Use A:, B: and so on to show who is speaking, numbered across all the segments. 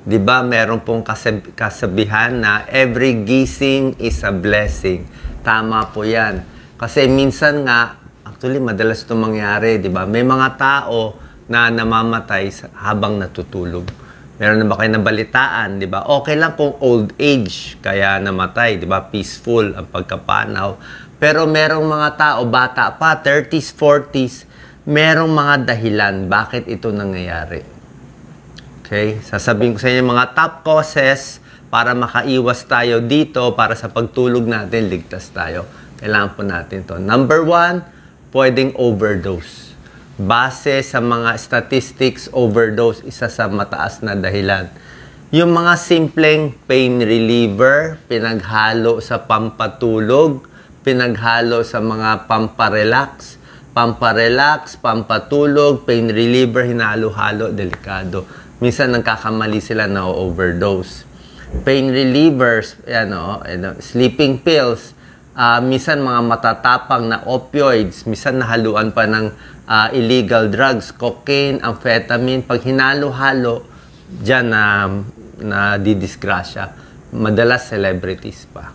A: 'Di ba, meron pong kasabihan na every gising is a blessing. Tama po 'yan. Kasi minsan nga, actually madalas 'itong mangyari, 'di ba? May mga tao na namamatay habang natutulog. Meron na ba kayo nabalitaan, 'di ba? Okay lang kung old age kaya namatay, 'di ba? Peaceful ang pagkapanaw. Pero merong mga tao, bata pa, 30s, 40s, merong mga dahilan bakit ito nangyayari. Okay? Sasabihin ko sa inyo mga top causes para makaiwas tayo dito, para sa pagtulog natin, ligtas tayo. Kailangan po natin to. Number 1, pwedeng overdose. Base sa mga statistics, overdose, isa sa mataas na dahilan. Yung mga simpleng pain reliever, pinaghalo sa pampatulog, pinaghalo sa mga pamparelax, pampatulog, pain reliever, hinalo-halo, delikado. Minsan nagkakamali sila na overdose. Pain relievers, sleeping pills, minsan mga matatapang na opioids, minsan nahaluan pa ng illegal drugs, cocaine, amphetamine. Pag hinalo-halo, dyan na didisgrasya. Madalas celebrities pa.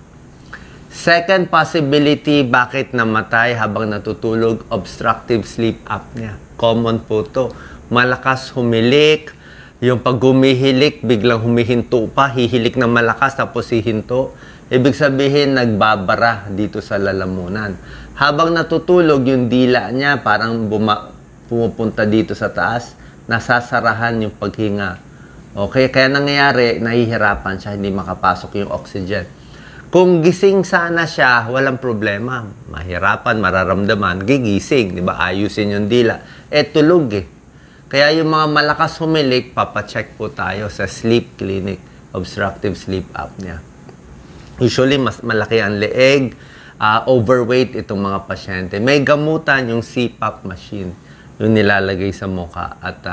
A: Second possibility, bakit namatay habang natutulog, obstructive sleep apnea. Common po to. Malakas humilik, yung pag humihilik, biglang humihinto pa, hihilik na malakas tapos hihinto. Ibig sabihin, nagbabara dito sa lalamunan. Habang natutulog, yung dila niya parang pumupunta dito sa taas, nasasarahan yung paghinga. Okay, kaya nangyayari, nahihirapan siya, hindi makapasok yung oxygen. Kung gising sana siya, walang problema. Mahirapan, mararamdaman, gigising, di ba? Ayusin yung dila. Tulog eh. Kaya yung mga malakas humilik, papacheck po tayo sa sleep clinic, obstructive sleep apnea. Usually, mas malaki ang leeg, overweight itong mga pasyente. May gamutan yung CPAP machine, yung nilalagay sa mukha. At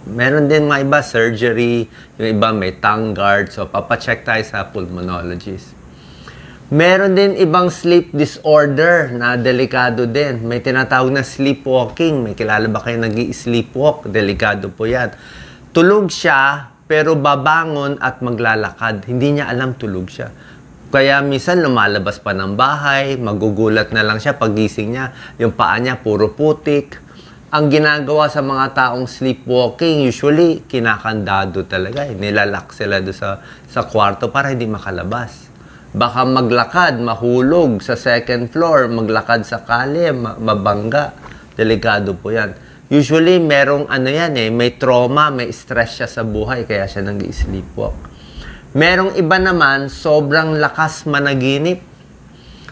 A: meron din mga iba, surgery, yung iba may tongue guard. So, papacheck tayo sa pulmonologist. Meron din ibang sleep disorder na delikado din. May tinatawag na sleepwalking. May kilala ba kayo nag-i-sleepwalk? Delikado po yan. Tulog siya, pero babangon at maglalakad. Hindi niya alam tulog siya. Kaya minsan lumalabas pa ng bahay, magugulat na lang siya pagising niya. Yung paa niya puro putik. Ang ginagawa sa mga taong sleepwalking, usually kinakandado talaga. Nilalak sila doon sa kwarto para hindi makalabas. Baka maglakad, mahulog sa second floor, maglakad sa kalye, mabangga. Delikado po yan. Usually, merong may trauma, may stress siya sa buhay, kaya siya nag-sleepwalk. Merong iba naman, sobrang lakas managinip.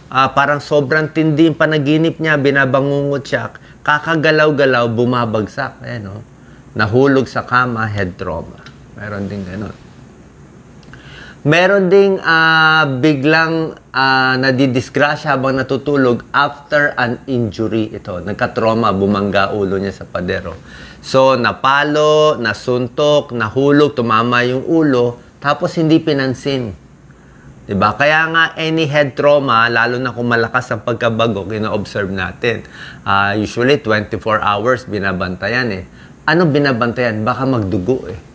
A: Parang sobrang tindi yung panaginip niya, binabangungot siya, kakagalaw-galaw, bumabagsak. Nahulog sa kama, head trauma. Meron din ganon. Meron ding biglang nadidisgrasya habang natutulog after an injury. Ito, nagka-trauma, bumangga ulo niya sa padero. So, napalo, nasuntok, nahulog, tumama yung ulo, tapos hindi pinansin. Diba? Kaya nga, any head trauma, lalo na kung malakas ang pagkabago, kina-observe natin. Usually, 24 hours binabantayan eh. Ano binabantayan? Baka magdugo eh.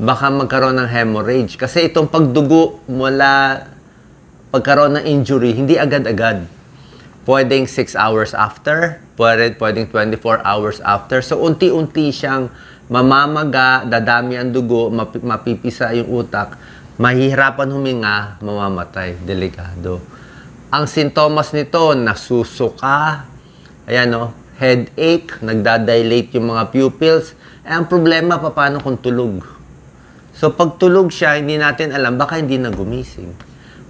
A: Baka magkaroon ng hemorrhage. Kasi itong pagdugo mula pagkaroon ng injury, hindi agad-agad. Pwedeng 6 hours after, pwedeng 24 hours after. So, unti-unti siyang mamamaga, dadami ang dugo, mapipisa yung utak, mahihirapan huminga, mamamatay. Delikado. Ang sintomas nito, nasusuka, headache, nagdadilate yung mga pupils. Ang problema, paano kung tulog? So, pag tulog siya, hindi natin alam, baka hindi na gumising.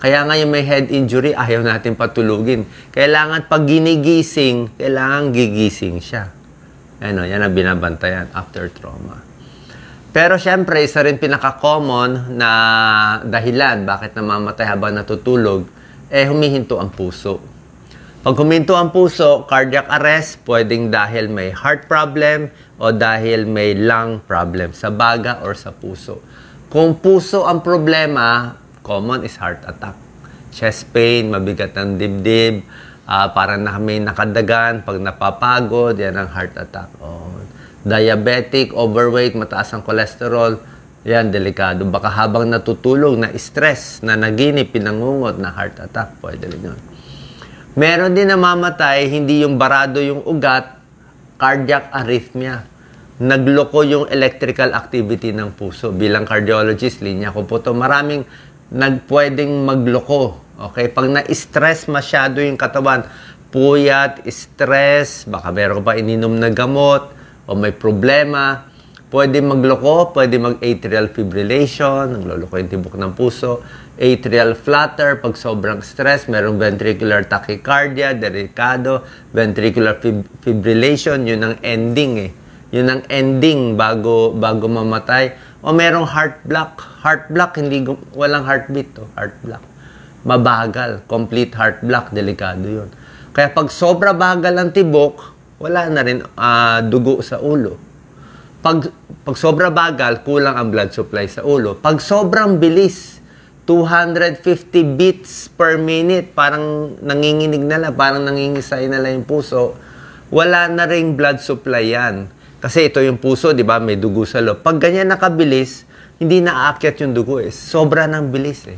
A: Kaya nga yung may head injury, ayaw natin patulugin. Kailangan pag ginigising, kailangan gigising siya. Yan ang binabantayan after trauma. Pero syempre, isa rin pinaka-common na dahilan bakit namamatay habang natutulog, humihinto ang puso. Pag huminto ang puso, cardiac arrest, pwedeng dahil may heart problem o dahil may lung problem sa baga or sa puso. Kung puso ang problema, common is heart attack. Chest pain, mabigat ang dibdib, parang may nakadagan, pag napapagod, yan ang heart attack. Diabetic, overweight, mataas ang cholesterol, Yan, delikado. Baka habang natutulog, na stress, na naginip, pinangungot, na heart attack, pwede rin yun. Meron din namamatay, hindi yung barado yung ugat, cardiac arrhythmia. Nagloko yung electrical activity ng puso. Bilang cardiologist, linya ko po to. Maraming pwedeng magloko. Okay? Pag na-stress masyado yung katawan, puyat, stress, baka meron pa ininom na gamot, o may problema, pwede magloko, pwede mag-atrial fibrillation, nagloloko yung tibok ng puso, atrial flutter, pag sobrang stress, merong ventricular tachycardia, delikado, ventricular fibrillation, yun ang ending eh. Yun ang ending bago mamatay. O merong heart block. Heart block, walang heartbeat to, heart block. Mabagal, complete heart block, delikado yun. Kaya pag sobra bagal ang tibok, wala na rin dugo sa ulo. Pag sobra bagal, kulang ang blood supply sa ulo. Pag sobrang bilis, 250 beats per minute, parang nanginginig na lang, parang nangingisay na lang yung puso, wala na ring blood supply yan. Kasi ito yung puso, di ba, may dugo sa loob. Pag ganyan nakabilis, hindi naaakyat yung dugo eh. Sobra ng bilis eh.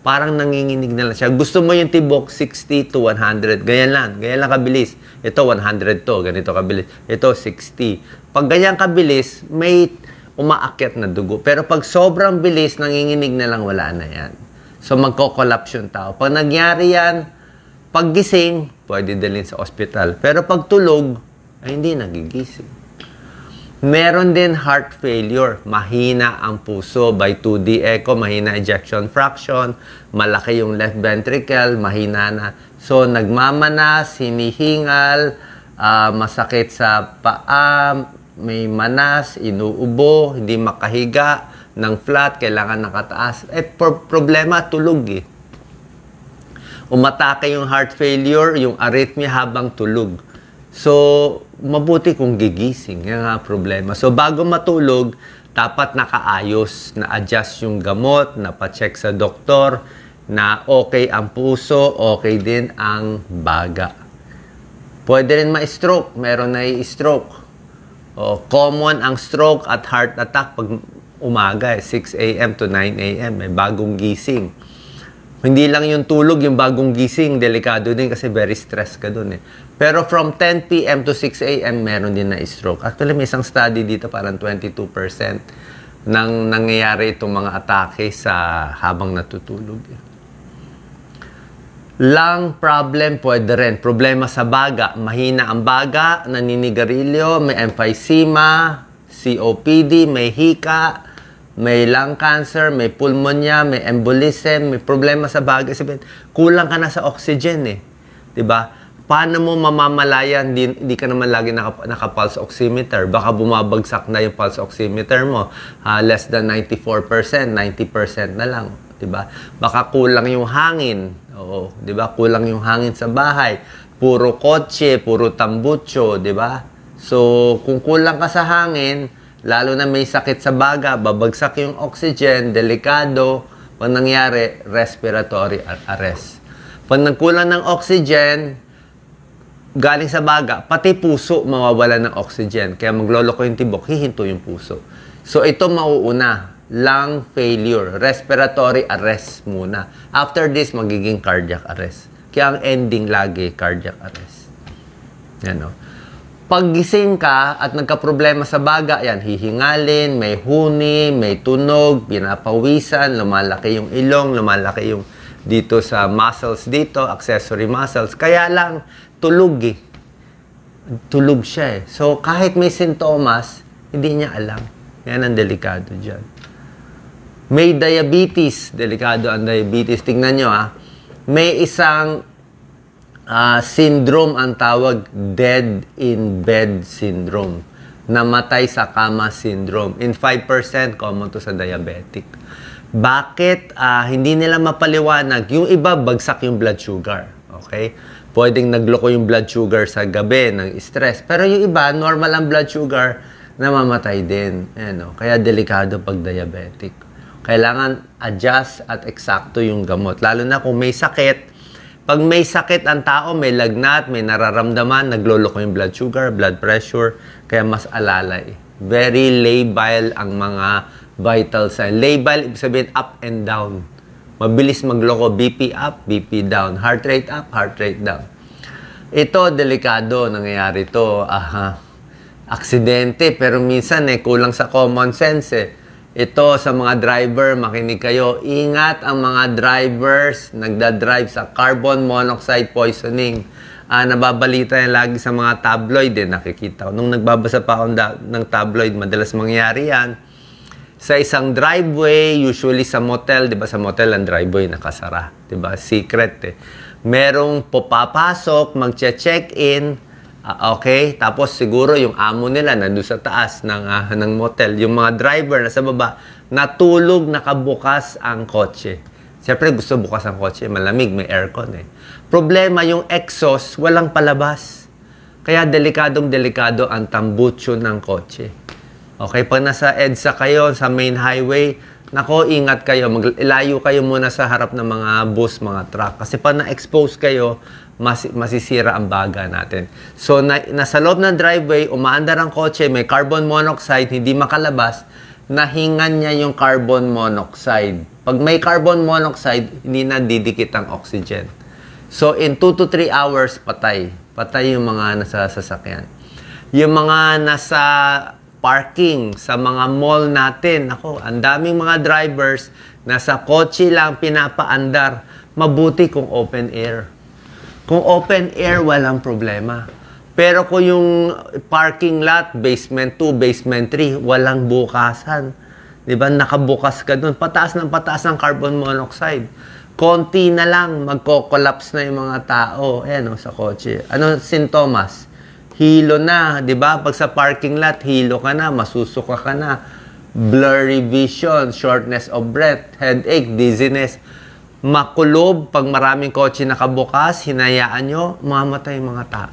A: Parang nanginginig na lang siya. Gusto mo yung tibok 60 to 100. Ganyan lang kabilis. Ito 100 to, ganito kabilis. Ito 60. Pag ganyan kabilis, may umaakyat na dugo. Pero pag sobrang bilis, nanginginig na lang, wala na yan. So magko-collapse yung tao. Pag nangyari yan, pag gising, pwede dalhin sa ospital. Pero pag tulog, ay hindi nagigising. Meron din heart failure. Mahina ang puso by 2D echo, mahina ejection fraction, malaki yung left ventricle, mahina na. So, nagmamanas, hinihingal, masakit sa paa, may manas, inuubo, hindi makahiga, ng flat, kailangan nakataas. Problema, tulog eh. Umatake yung heart failure, yung arrhythmia habang tulog. So, mabuti kung gigising. Yan nga problema. So, bago matulog, dapat nakaayos, na-adjust yung gamot, na-pa-check sa doktor, na okay ang puso, okay din ang baga. Pwede rin ma-stroke. Meron na i-stroke. Common ang stroke at heart attack pag umaga, 6 a.m. to 9 a.m. May bagong gising. Hindi lang yung tulog, yung bagong gising, delikado din kasi very stress ka dun eh. Pero from 10 p.m. to 6 a.m. meron din na stroke. Actually, may isang study dito, parang 22% nang nangyayari itong mga atake sa habang natutulog. Lung problem, pwede rin. Problema sa baga. Mahina ang baga, naninigarilyo, may emphysema, COPD, may hika, may lung cancer, may pulmonya, may embolism, may problema sa baga. Sabihin, kulang ka na sa oxygen eh. 'Di ba? Paano mo mamamalayan, hindi ka naman lagi naka-pulse oximeter. Baka bumabagsak na yung pulse oximeter mo. Less than 94%, 90% na lang. 'Di ba? Baka kulang yung hangin. Oo, 'di ba? Kulang yung hangin sa bahay. Puro kotse, puro tambutso, 'di ba? So, kung kulang ka sa hangin, lalo na may sakit sa baga, babagsak yung oxygen, delikado. Pag nangyari, respiratory arrest. Pag nagkulang ng oxygen, galing sa baga, pati puso mawawala ng oxygen. Kaya magloloko yung tibok, hihinto yung puso. So ito mauuna, lung failure, respiratory arrest muna. After this, magiging cardiac arrest. Kaya ang ending lagi, cardiac arrest. Yan o. Paggising ka at nagka-problema sa baga, yan, hihingalin, may huni, may tunog, pinapawisan, lumalaki yung ilong, lumalaki yung dito sa muscles dito, accessory muscles. Kaya lang, tulog eh. Tulog siya eh. So, kahit may sintomas, hindi niya alam. Yan ang delikado dyan. May diabetes. Delikado ang diabetes. Tingnan nyo may isang syndrome ang tawag, dead in bed syndrome. Namatay sa kama syndrome. In 5%, common to sa diabetic. Bakit hindi nila mapaliwanag? Yung iba, bagsak yung blood sugar. Okay? Pwedeng nagloko yung blood sugar sa gabi ng stress. Pero yung iba, normal ang blood sugar, namamatay din. Ano? Kaya delikado pag diabetic. Kailangan adjust at eksakto yung gamot. Lalo na kung may sakit. Pag may sakit ang tao, may lagnat, may nararamdaman, nagloloko yung blood sugar, blood pressure, kaya mas alalay. Very labile ang mga vital sign. Labile, ibig sabihin up and down. Mabilis magloko, BP up, BP down. Heart rate up, heart rate down. Ito, delikado, nangyayari ito. Aksidente, pero minsan kulang sa common sense Ito, sa mga driver, makinig kayo. Ingat ang mga drivers nagda-drive sa carbon monoxide poisoning. Nababalita yan lagi sa mga tabloid nakikita ko. Nung nagbabasa pa ako ng tabloid, madalas mangyari yan. Sa isang driveway, usually sa motel, di ba sa motel ang driveway nakasara. Di ba? Secret Merong papasok, magche-check-in, okay? Tapos siguro yung amo nila nandun sa taas ng motel. Yung mga driver na sa baba, natulog, nakabukas ang kotse. Siyempre gusto bukas ang kotse, malamig, may aircon Problema, yung exhaust, walang palabas. Kaya delikadong-delikado ang tambutso ng kotse. Okay, pag nasa EDSA kayo, sa main highway, nako, ingat kayo. Ilayo kayo muna sa harap ng mga bus, mga truck. Kasi pag na-expose kayo, masisira ang baga natin. So, nasa loob ng driveway, umaandar ang kotse, may carbon monoxide, hindi makalabas, nahingan niya yung carbon monoxide. Pag may carbon monoxide, hindi na didikit ang oxygen. So, in 2 to 3 hours, patay. Patay yung mga nasa sasakyan. Yung mga nasa parking sa mga mall natin. Ako, ang daming mga drivers nasa kotse lang pinapaandar. Mabuti kung open air. Kung open air, walang problema. Pero kung yung parking lot, basement 2, basement 3, walang bukasan. Di ba? Nakabukas ka dun. Pataas ng carbon monoxide. Konti na lang, magko-collapse na yung mga tao. Ayan sa kotse. Ano sintomas? Hilo na, di ba? Pag sa parking lot, hilo ka na, masusuka ka na. Blurry vision, shortness of breath, headache, dizziness. Makulob, pag maraming kotse nakabukas, hinayaan nyo, mamatay mga tao.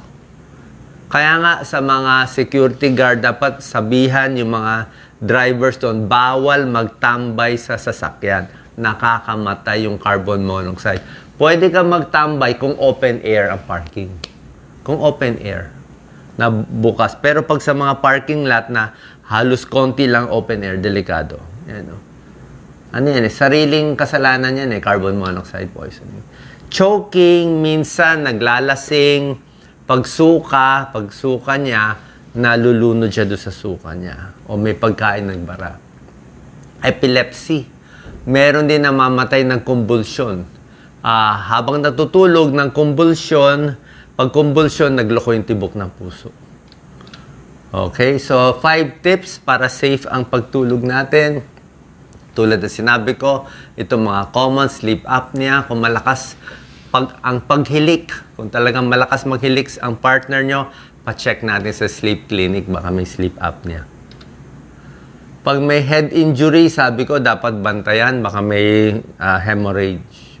A: Kaya nga, sa mga security guard, dapat sabihan yung mga drivers doon, bawal magtambay sa sasakyan. Nakakamatay yung carbon monoxide. Pwede ka magtambay kung open air ang parking. Kung open air na bukas. Pero pag sa mga parking lot na halos konti lang open air, delikado. Yan, ano yan sariling kasalanan yan carbon monoxide poisoning. Choking, minsan naglalasing, pagsuka niya, nalulunod siya doon sa suka niya. O may pagkain nagbara. Epilepsy. Meron din namamatay ng convulsion. Habang natutulog ng convulsion, pag convulsion, nagloko yung tibok ng puso. Okay, so 5 tips para safe ang pagtulog natin. Tulad na sinabi ko, itong mga common sleep apnea, kung malakas ang paghilik, kung talagang malakas maghilik ang partner nyo, pa-check natin sa sleep clinic, baka may sleep apnea. Pag may head injury, sabi ko, dapat bantayan, baka may hemorrhage.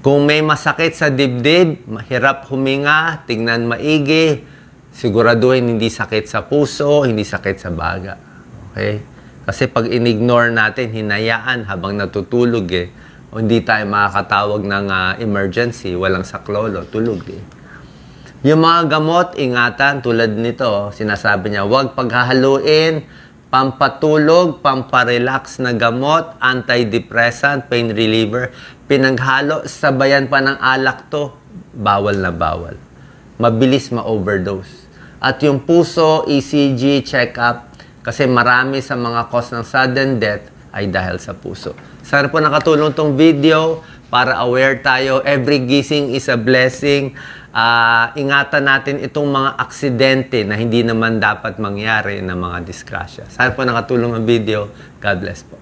A: Kung may masakit sa dibdib, mahirap huminga, tingnan maigi, siguraduhin hindi sakit sa puso, hindi sakit sa baga. Okay? Kasi pag in-ignore natin, hinayaan habang natutulog o hindi tayo makakatawag ng emergency, walang saklolo, tulog Yung mga gamot, ingatan, tulad nito, sinasabi niya, huwag paghahaluin, pampatulog, pamparelax na gamot, antidepressant, pain reliever, pinaghalo, sabayan pa ng alak to, bawal na bawal. Mabilis ma-overdose. At yung puso, ECG, check-up, kasi marami sa mga cause ng sudden death ay dahil sa puso. Sana po nakatulong tong video para aware tayo. Every gising is a blessing. Ingatan natin itong mga aksidente na hindi naman dapat mangyari na mga disgrasya. Sana po nakatulong ang video. God bless po.